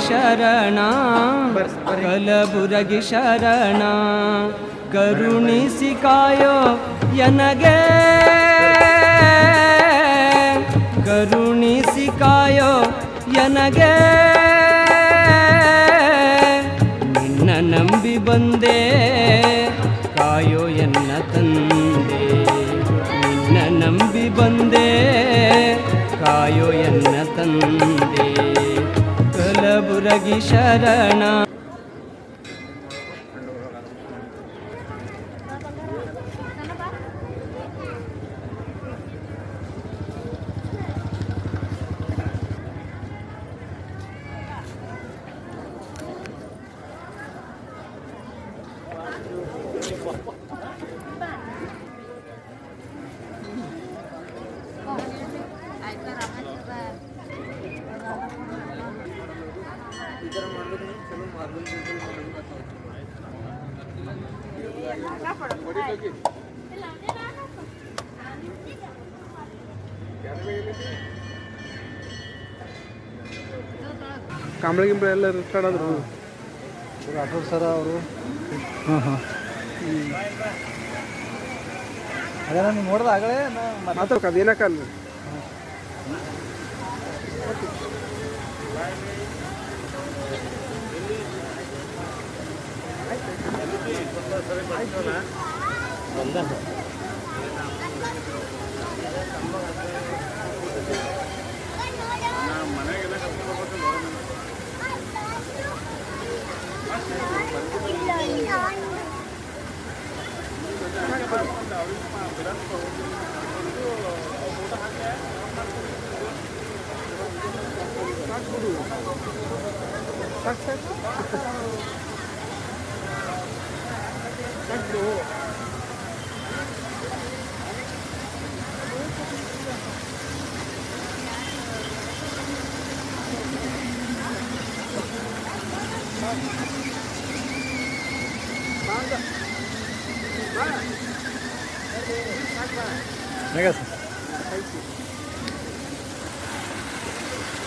ಶರಣ ಕಲಬುರಗಿ ಶರಣ ಕರುಣಿಸಿ ಕಾಯೋ ಎನಗೆ ಕರುಣಿಸಿ ಕಾಯೋ ಎನಗೆ ನಿನ್ನ ನಂಬಿ ಬಂದೆ ಕಾಯೋ ಎನ್ನ ತಂದೆ ನಿನ್ನ ನಂಬಿ ಬಂದೆ ಕಾಯೋ ಎನ್ನ ತಂದೆ ಕಲಬುರಗಿ ಶರಣ. ಕಾಂಬಳೆ ಗಿಂಬಳೆ ಎಲ್ಲ ರಿಟೈರ್ಡ್ ಆದರು ರಾಠೋಡ್ ಸರ ಅವರು. ಅದೇ ನಾನು ನೋಡ್ದೆ ಆಗಲೇ ಮಾತಾಡ್ಕ ಅದೇನಕ್ಕಲ್ಲ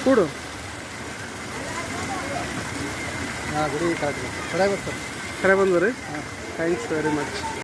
ಕೂಡು ಗುಡಿ ಕರೆಕ್ಟ್ ಕರೆ ಬಂದ್ರಿ. Thanks very much.